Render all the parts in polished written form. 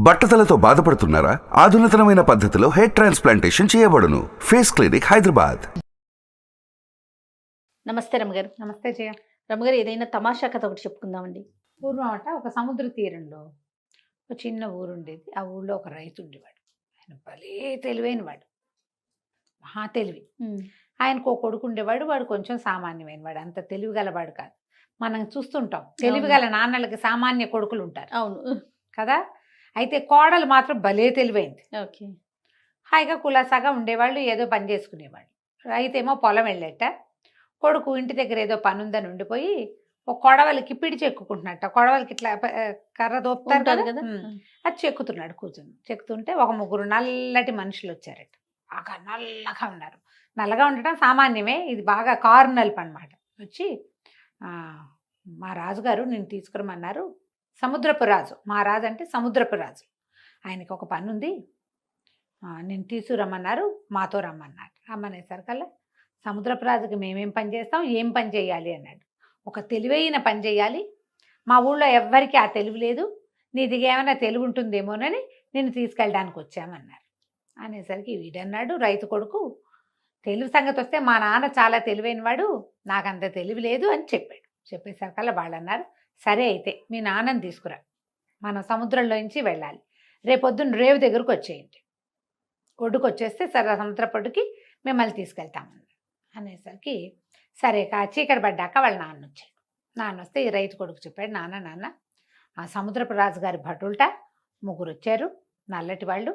బట్టతలతో బాధపడుతున్నారా? ఆధునితనమైన పద్ధతిలో hair transplantation చేయబడును. Face clinic, Hyderabad. నమస్తే రమ్మగారు. నమస్తే జయ. రమ్మగారు, ఏదైనా తమాషా కథ ఒకటి చెప్పుకుందామండి. పూర్వం ఒక సముద్ర తీరంలో ఒక చిన్న ఊరు ఉండేది. ఆ ఊళ్ళో ఒక రైతు ఉండేవాడు. ఆయన భలే తెలివైన వాడు, మహా తెలివి. ఆయనకు ఒక కొడుకు ఉండేవాడు. వాడు కొంచెం సామాన్యమైన వాడు, అంత తెలివి గలవాడు కాదు. మనం చూస్తుంటాం తెలివి గల నాన్నలకి సామాన్య కొడుకులు ఉంటారు. అవును కదా. అయితే కోడలు మాత్రం భలే తెలివైంది. ఓకే. హాయిగా కులాసాగా ఉండేవాళ్ళు, ఏదో పని చేసుకునేవాళ్ళు. రైతు ఏమో పొలం వెళ్ళేట, కొడుకు ఇంటి దగ్గర ఏదో పని ఉందని ఉండిపోయి ఒక కొడవలికి పిడి చెక్కుకుంటున్నట్ట. కొడవలికి ఇట్లా కర్ర దోపుతారు ఉంటారు కదా, కదా. అది చెక్కుతున్నాడు కూర్చొని. చెక్కుతుంటే ఒక ముగ్గురు నల్లటి మనుషులు వచ్చారట. బాగా నల్లగా ఉన్నారు. నల్లగా ఉండటం సామాన్యమే, ఇది బాగా కారు నలుపు అనమాట. వచ్చి మా రాజుగారు నేను తీసుకురమన్నారు. సముద్రపు రాజు, మా రాజు అంటే సముద్రపు రాజు. ఆయనకి ఒక పని ఉంది, నేను తీసుకురమ్మన్నారు, మాతో రమ్మన్నారు. రమ్మనేసరికల్లా సముద్రపు రాజుకి మేమేం పని చేస్తాం, ఏం పని చేయాలి అన్నాడు. ఒక తెలివైన పని చేయాలి, మా ఊళ్ళో ఎవ్వరికీ ఆ తెలివి లేదు, నీది ఏమైనా తెలివి ఉంటుందేమోనని నేను తీసుకెళ్ళడానికి వచ్చామన్నారు. అనేసరికి వీడన్నాడు, రైతు కొడుకు, తెలివి సంగతి వస్తే మా నాన్న చాలా తెలివైన వాడు, నాకంత తెలివి లేదు అని చెప్పాడు. చెప్పేసరికల్లా వాళ్ళు అన్నారు, సరే అయితే మీ నాన్నని తీసుకురా, మనం సముద్రంలోంచి వెళ్ళాలి, రేపొద్దున రేవు దగ్గరకు వచ్చేయండి, ఒడ్డుకు వచ్చేస్తే సరే సముద్రపొడ్డుకి మిమ్మల్ని తీసుకెళ్తామన్నారు. అనేసరికి సరే చీకటి పడ్డాక వాళ్ళ నాన్న వచ్చాడు. నాన్న వస్తే ఈ రైతు కొడుకు చెప్పాడు, నాన్న ఆ సముద్రపు రాజుగారి భటులట ముగ్గురు వచ్చారు, నల్లటి వాళ్ళు.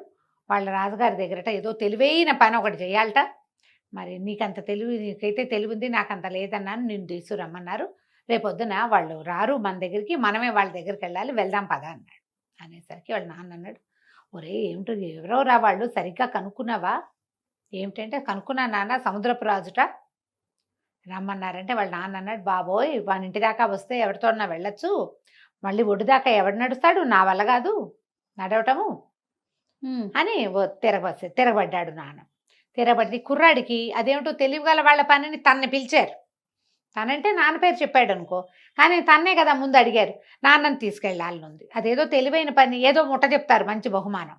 వాళ్ళ రాజుగారి దగ్గరట ఏదో తెలివైన పని ఒకటి చేయాలట. మరి నీకంత తెలివి, నీకైతే తెలివి ఉంది, నాకంత లేదన్నాను, నేను తీసుకురమ్మన్నారు. రేపొద్దున వాళ్ళు రారు మన దగ్గరికి, మనమే వాళ్ళ దగ్గరికి వెళ్ళాలి, వెళ్దాం పద అన్నాడు. అనేసరికి వాళ్ళ నాన్న అన్నాడు, ఒరే ఏమిటో ఎవరో రా వాళ్ళు, సరిగ్గా కనుక్కున్నావా? ఏమిటంటే కనుక్కున్నా నాన్న, సముద్రపు రాజుట రమ్మన్నారంటే వాళ్ళ నాన్న అన్నాడు, బాబోయ్ వాని ఇంటి దాకా వస్తే ఎవరితోన్నా వెళ్ళొచ్చు, మళ్ళీ ఒడ్డు దాకా ఎవడు నడుస్తాడు, నా వల్ల కాదు నడవటము అని తిరగబడ్డాడు నాన్న. తిరగబడి కుర్రాడికి అదేమిటో తెలివిగల వాళ్ళ పనిని తనని పిలిచారు. తనంటే నాన్న పేరు చెప్పాడు అనుకో, కానీ తన్నే కదా ముందు అడిగారు, నాన్నని తీసుకెళ్ళాలని ఉంది. అదేదో తెలివైన పని, ఏదో ముట్ట చెప్తారు మంచి బహుమానం.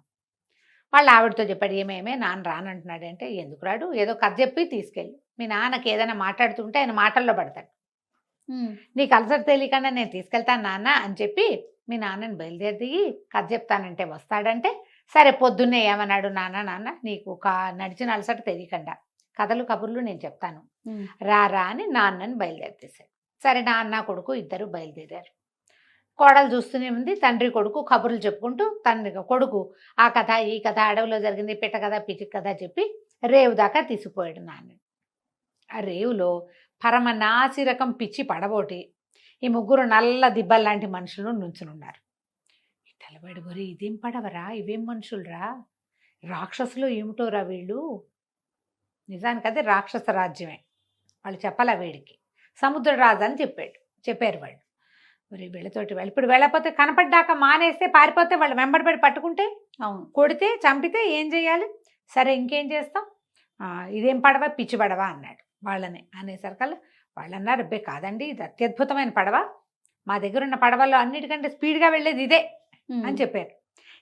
వాళ్ళు ఆవిడతో చెప్పాడు, ఏమేమే నాన్న రానంటున్నాడు అంటే, ఎందుకు రాడు, ఏదో కథ చెప్పి తీసుకెళ్ళి, మీ నాన్నకి ఏదైనా మాట్లాడుతుంటే ఆయన మాటల్లో పడతాడు, నీకు అలసట తెలియకుండా నేను తీసుకెళ్తాను నాన్న అని చెప్పి మీ నాన్నని బయలుదేరి దిగి కథ చెప్తానంటే వస్తాడంటే, సరే పొద్దున్నే ఏమన్నాడు, నాన్న నీకు నడిచిన అలసట తెలియకుండా కథలు కబుర్లు నేను చెప్తాను, రా అని నాన్నని బయలుదేరితేశాడు. సరే నాన్న కొడుకు ఇద్దరు బయలుదేరారు. కోడలు చూస్తూనే ఉంది, తండ్రి కొడుకు కబుర్లు చెప్పుకుంటూ, తండ్రి కొడుకు ఆ కథ ఈ కథ, అడవిలో జరిగింది పిట్ట కథ పిచ్చి కథ చెప్పి రేవు దాకా తీసుకుపోయాడు నాన్న. ఆ రేవులో పరమ నాసిరకం పిచ్చి పడబోటి ఈ ముగ్గురు నల్ల దిబ్బల్లాంటి మనుషులు నుంచునున్నారు. తెలబడి బరి, ఇదేం పడవరా, ఇవేం మనుషులరా, రాక్షసులు ఏమిటోరా వీళ్ళు, నిజానికి అది రాక్షస రాజ్యమే. వాళ్ళు చెప్పాలా వీడికి, సముద్ర రాజు అని చెప్పారు వాళ్ళు. మరి వీళ్ళతోటి ఇప్పుడు వెళ్ళకపోతే, కనపడ్డాక మానేస్తే పారిపోతే, వాళ్ళు వెంబడిపడి పట్టుకుంటే, అవును, కొడితే చంపితే ఏం చేయాలి, సరే ఇంకేం చేస్తాం, ఇదేం పడవ పిచ్చి పడవ అన్నాడు వాళ్ళని. అనేసరికల్లా వాళ్ళు అన్నారు, అబ్బే కాదండి ఇది అత్యద్భుతమైన పడవ, మా దగ్గర ఉన్న పడవల్లో అన్నిటికంటే స్పీడ్గా వెళ్ళేది ఇదే అని చెప్పారు.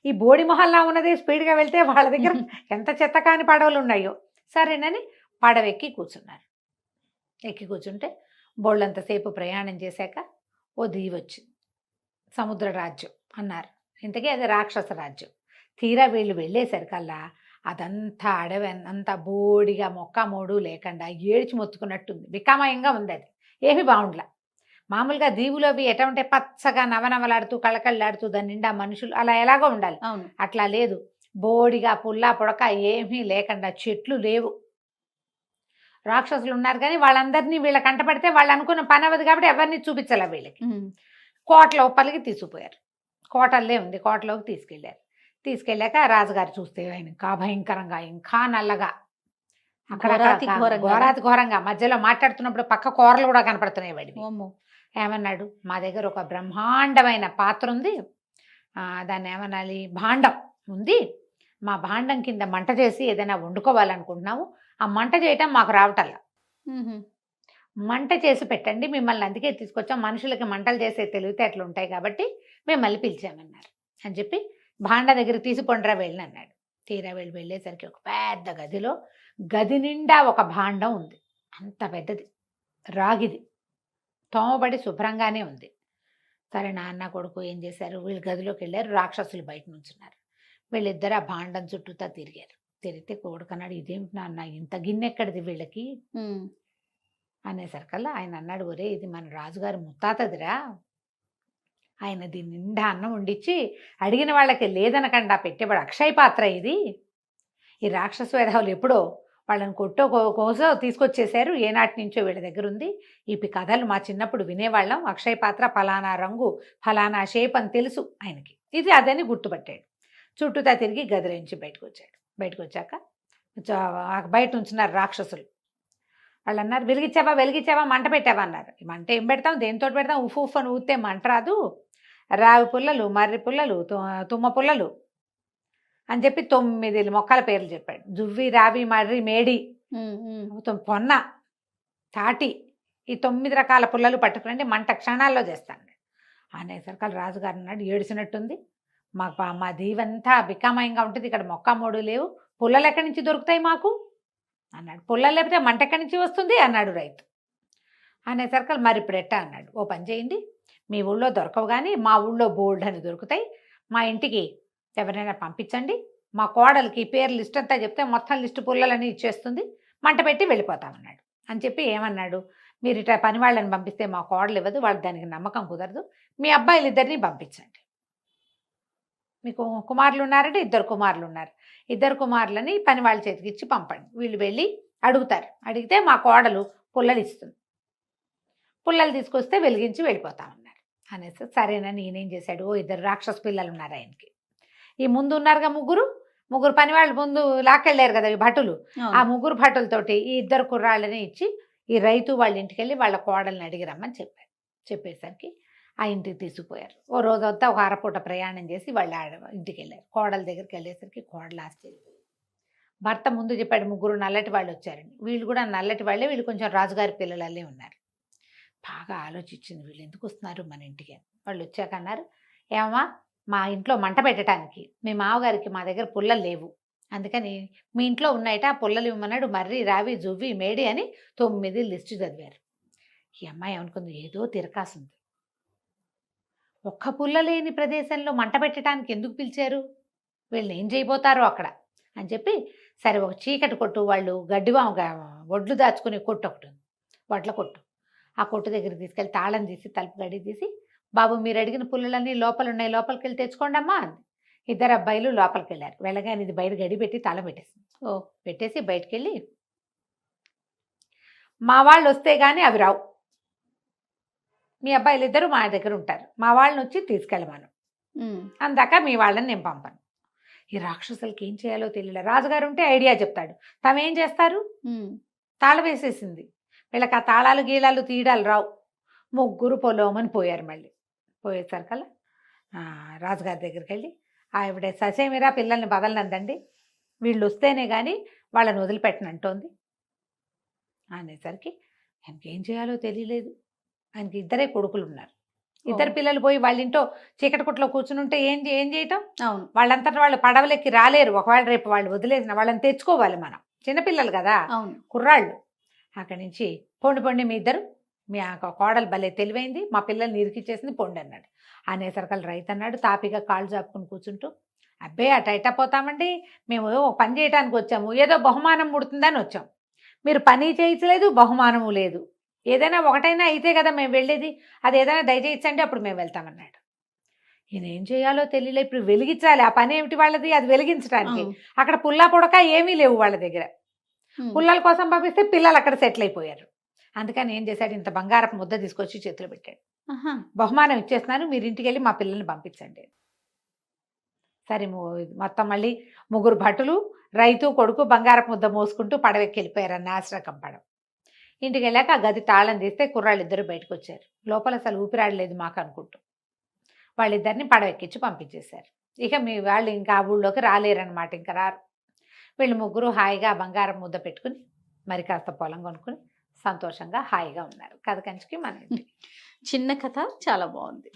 ఈ బోడి మొహల్లా ఉన్నది స్పీడ్గా వెళ్తే వాళ్ళ దగ్గర ఎంత చెత్త కాని పడవలు ఉన్నాయో. సరేనని పడవ ఎక్కి కూర్చున్నారు. ఎక్కి కూర్చుంటే బోళ్ళంతసేపు ప్రయాణం చేశాక ఓ దీవి వచ్చింది, సముద్ర రాజ్యం అన్నారు. ఇంతకీ అది రాక్షస రాజ్యం. తీరా వీళ్ళు వెళ్ళేసరికల్లా అదంతా అడవి, అంతా బోడిగా మొక్క మోడు లేకుండా ఏడ్చి మొత్తుకున్నట్టుంది, వికామయంగా ఉంది. అది ఏమి బాగుండలా. మామూలుగా దీవులు అవి ఎట ఉంటే పచ్చగా నవనవలాడుతూ కళకళలాడుతూ దాని నిండా మనుషులు అలా ఎలాగో ఉండాలి, అవును, అట్లా లేదు. బోడిగా పుల్లా పొడక ఏమీ లేకుండా, చెట్లు లేవు, రాక్షసులు ఉన్నారు కానీ వాళ్ళందరినీ వీళ్ళ కంటపడితే వాళ్ళు అనుకున్న పని అవ్వదు కాబట్టి ఎవరిని చూపించాల వీళ్ళకి. కోట లోపలికి తీసుకుపోయారు. కోటల్లే ఉంది, కోటలోకి తీసుకెళ్ళాక రాజుగారు చూస్తే ఆయన ఇంకా భయంకరంగా, ఇంకా నల్లగా, అక్కడ ఘోరాతి ఘోరంగా, మధ్యలో మాట్లాడుతున్నప్పుడు పక్క కూరలు కూడా కనపడుతున్నాయి వాడివి. ఏమన్నాడు, మా దగ్గర ఒక బ్రహ్మాండమైన పాత్ర ఉంది, దాన్ని ఏమనాలి, భాండం ఉంది, మా భాండం కింద మంట చేసి ఏదైనా వండుకోవాలనుకుంటున్నాము, ఆ మంట చేయటం మాకు రావటల్లా, మంట చేసి పెట్టండి, మిమ్మల్ని అందుకే తీసుకొచ్చాం, మనుషులకి మంటలు చేసే తెలివితేటలు ఉంటాయి కాబట్టి మిమ్మల్ని పిలిచామన్నారు అని చెప్పి భాండ దగ్గర తీసిపోండ్రా వెళ్ళి అన్నాడు. తీరా వెళ్ళేసరికి ఒక పెద్ద గదిలో గది నిండా ఒక భాండం ఉంది. అంత పెద్దది, రాగిది, తోమబడి శుభ్రంగానే ఉంది. సరే నాన్న కొడుకు ఏం చేశారు, వీళ్ళు గదిలోకి వెళ్ళారు. రాక్షసులు బయట నుంచున్నారు. వీళ్ళిద్దరు ఆ భాండం చుట్టూతా తిరిగారు. తిరిగితే కొడుకన్నాడు, ఇదేమిటి నాన్న ఇంత గిన్నె ఎక్కడిది వీళ్ళకి అనేసరికల్లా ఆయన అన్నాడు, ఒరే ఇది మన రాజుగారి ముత్తాతదిరా, ఆయన దీని నిండా అన్నం వండిచ్చి అడిగిన వాళ్ళకి లేదనకుండా పెట్టేవాడు అక్షయ పాత్ర ఇది. ఈ రాక్షస వేధవులు ఎప్పుడో వాళ్ళని కొట్టో కోసం తీసుకొచ్చేశారు, ఏనాటి నుంచో వీళ్ళ దగ్గర ఉంది. ఈ కథలు మా చిన్నప్పుడు వినేవాళ్ళం, అక్షయ పాత్ర ఫలానా రంగు ఫలానా షేప్ అని తెలుసు ఆయనకి. ఇది అదని గుర్తుపట్టాడు. చుట్టూతా తిరిగి గదిలోంచి బయటకు వచ్చాడు. బయటకు వచ్చాక బయట ఉంచున్నారు రాక్షసులు. వాళ్ళు అన్నారు, వెలిగించావా మంట పెట్టావా అన్నారు. మంట ఏం పెడతాం, దేనితో పెడతాం, ఉఫ్ ఉఫ్ అని ఊతే మంట రాదు, రావి పుల్లలు, మర్రి పుల్లలు, తుమ్మ పుల్లలు అని చెప్పి 9 మొక్కల పేర్లు చెప్పాడు. జువ్వి, రావి, మర్రి, మేడి, పొన్న, తాటి, ఈ 9 రకాల పుల్లలు పట్టుకురండి, మంట క్షణాల్లో చేస్తాను అనేసరికి రాజుగారు అన్నాడు, ఏడిసినట్టుంది, మా దీవంతా బికామయంగా ఉంటుంది, ఇక్కడ మొక్క మూడు లేవు, పుల్లలు ఎక్కడి నుంచి దొరుకుతాయి మాకు అన్నాడు. పుల్లలు లేకపోతే మంట ఎక్కడి నుంచి వస్తుంది అన్నాడు రైతు. అనేసరికి మరి ఇప్పుడు ఎట్టా అన్నాడు, ఓ పని చేయండి, మీ ఊళ్ళో దొరకవు కానీ మా ఊళ్ళో బోల్డ్ అని దొరుకుతాయి, మా ఇంటికి ఎవరైనా పంపించండి, మా కోడలికి పేరు లిస్ట్ అంతా చెప్తే మొత్తం లిస్టు పుల్లలని ఇచ్చేస్తుంది, మంట పెట్టి వెళ్ళిపోతామన్నాడు. అని చెప్పి ఏమన్నాడు, మీరు ఇట్లా పని వాళ్ళని పంపిస్తే మా కోడలు ఇవ్వదు, వాళ్ళు దానికి నమ్మకం కుదరదు, మీ అబ్బాయిలిద్దరిని పంపించండి, మీకు కుమారులు ఉన్నారంటే 2 కుమారులు ఉన్నారు, 2 కుమారులని పని వాళ్ళ చేతికి ఇచ్చి పంపండి, వీళ్ళు వెళ్ళి అడుగుతారు, అడిగితే మా కోడలు పుల్లలు ఇస్తుంది, పుల్లలు తీసుకొస్తే వెలిగించి వెళ్ళిపోతామన్నారు. అనేసి సరేనని ఈయనేం చేశాడు, 2 రాక్షస పిల్లలు ఉన్నారు ఆయనకి, ఈ ముందు ఉన్నారుగా ముగ్గురు పని వాళ్ళు ముందు లాక్కెళ్ళారు కదా ఈ భటులు, ఆ 3 భటులతోటి ఈ 2 కుర్రాళ్ళని ఇచ్చి ఈ రైతు వాళ్ళ ఇంటికి వెళ్ళి వాళ్ళ కోడల్ని అడిగి రమ్మని చెప్పారు. చెప్పేసరికి ఆ ఇంటికి తీసుకుపోయారు. ఓ రోజంతా ఒక అరపూట ప్రయాణం చేసి వాళ్ళ ఇంటికి వెళ్ళారు. కోడల దగ్గరికి వెళ్ళేసరికి కోడలు ఆశ్చర్యపోయింది. భర్త ముందు చెప్పాడు 3 నల్లటి వాళ్ళు వచ్చారండి, వీళ్ళు కూడా నల్లటి వాళ్ళే, వీళ్ళు కొంచెం రాజుగారి పిల్లలల్లే ఉన్నారు. బాగా ఆలోచించింది, వీళ్ళు ఎందుకు వస్తున్నారు మన ఇంటికి. వాళ్ళు వచ్చాక అన్నారు, ఏమమ్మా మా ఇంట్లో మంట పెట్టడానికి మీ మామగారికి మా దగ్గర పుల్లలు లేవు, అందుకని మీ ఇంట్లో ఉన్నాయట, ఆ పుల్లలు ఇవ్వమన్నాడు, మర్రి, రావి, జువ్వి, మేడి అని 9 లిస్టు చదివారు. ఈ అమ్మాయి అనుకుంది, ఏదో తిరకాసుంది, ఒక్క పుల్ల లేని ప్రదేశంలో మంట పెట్టడానికి ఎందుకు పిలిచారు, వీళ్ళని ఏం చేయబోతారో అక్కడ అని చెప్పి, సరే ఒక చీకటి కొట్టు, వాళ్ళు వడ్లు దాచుకునే కొట్టు ఒకటి ఉంది, వడ్ల కొట్టు, ఆ కొట్టు దగ్గరికి తీసుకెళ్ళి తాళం తీసి తలుపు గడి తీసి, బాబు మీరు అడిగిన పుల్లలన్నీ లోపల ఉన్నాయి, లోపలికి వెళ్ళి తెచ్చుకోండి అమ్మా అంది. 2 అబ్బాయిలు లోపలికి వెళ్ళారు. వెళ్ళగానే ఇది బయట గడి పెట్టి తాళం పెట్టేసింది. పెట్టేసి బయటికి వెళ్ళి, మా వాళ్ళు వస్తే కానీ అవి రావు, మీ అబ్బాయిలు 2 మా దగ్గర ఉంటారు, మా వాళ్ళని వచ్చి తీసుకెళ్ళమను, అందాక మీ వాళ్ళని నేను పంపను. ఈ రాక్షసులకి ఏం చేయాలో తెలియలే. రాజుగారు ఉంటే ఐడియా చెప్తాడు, తమేం చేస్తారు, తాళం వేసేసింది, వీళ్ళకి ఆ తాళాలు గీలాలు తీయడాలు రావు. 3 పొలోమని పోయారు. మళ్ళీ పోయేసరికల్లా రాజుగారి దగ్గరికి వెళ్ళి, ఆవిడ ససేమిరా పిల్లల్ని బదలనందండి, వీళ్ళు వస్తేనే కానీ వాళ్ళని వదిలిపెట్టనంటోంది అనేసరికి ఆయనకి ఏం చేయాలో తెలియలేదు. ఆయనకి 2 కొడుకులు ఉన్నారు. 2 పిల్లలు పోయి వాళ్ళ ఇంట్లో చీకటి కొట్లో కూర్చుని ఉంటే ఏం చేయటం, అవును, వాళ్ళంతటా వాళ్ళు పడవలెక్కి రాలేరు. ఒకవేళ రేపు వాళ్ళు వదిలేసిన వాళ్ళని తెచ్చుకోవాలి మనం, చిన్నపిల్లలు కదా, అవును, కుర్రాళ్ళు. అక్కడి నుంచి పొండి మీ 2, మీ కోడలు భలే తెలివైంది, మా పిల్లల్ని ఇరికిచ్చేసింది, పొండి అన్నాడు. అనేసరికల్ రైతు అన్నాడు తాపిగా కాళ్ళు చాపుకుని కూర్చుంటూ, అబ్బే అటైట పోతామండి, మేము పని చేయడానికి వచ్చాము, ఏదో బహుమానం ముడుతుందని వచ్చాం, మీరు పని చేయించలేదు, బహుమానము లేదు, ఏదైనా ఒకటైనా అయితే కదా మేము వెళ్ళేది, అది ఏదైనా దయచేయించండి అప్పుడు మేము వెళ్తామన్నాడు. ఈయన ఏం చేయాలో తెలియలే, ఇప్పుడు వెలిగించాలి, ఆ పని ఏమిటి వాళ్ళది, అది వెలిగించడానికి. అక్కడ పుల్లా పొడక ఏమీ లేవు వాళ్ళ దగ్గర, పుల్లల కోసం పంపిస్తే పిల్లలు అక్కడ సెటిల్ అయిపోయారు. అందుకని ఏం చేశాడు, ఇంత బంగారపు ముద్ద తీసుకొచ్చి చేతిలో పెట్టాడు, బహుమానం ఇచ్చేస్తున్నాను, మీరు ఇంటికి వెళ్ళి మా పిల్లల్ని పంపించండి. సరే మొత్తం మళ్ళీ 3 భటులు, రైతు, కొడుకు బంగారపు ముద్ద మోసుకుంటూ పడవెక్కి వెళ్ళిపోయారు, నాశరకం పడవ. ఇంటికి వెళ్ళాక ఆ గది తాళం తీస్తే కుర్రాళ్ళు 2 బయటకు వచ్చారు. లోపల అసలు ఊపిరాడలేదు మాకు అనుకుంటూ వాళ్ళిద్దరిని పడవెక్కించి పంపించేశారు. ఇక మీ వాళ్ళు ఇంకా ఆ ఊళ్ళోకి రాలేరనమాట, ఇంకా రారు. వీళ్ళు 3 హాయిగా బంగారం ముద్ద పెట్టుకుని మరి కాస్త పొలం కొనుక్కుని సంతోషంగా హాయిగా ఉన్నారు. కథ కంచికి మన ఇంటికి. చిన్న కథ చాలా బాగుంది.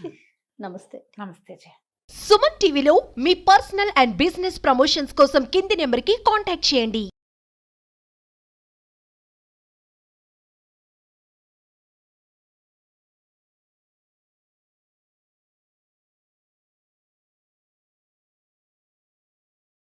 నమస్తే. నమస్తే జయ. సుమన్ టీవీలో మీ పర్సనల్ అండ్ బిజినెస్ ప్రమోషన్స్ కోసం కింది నెంబర్కి కాంటాక్ట్ చేయండి.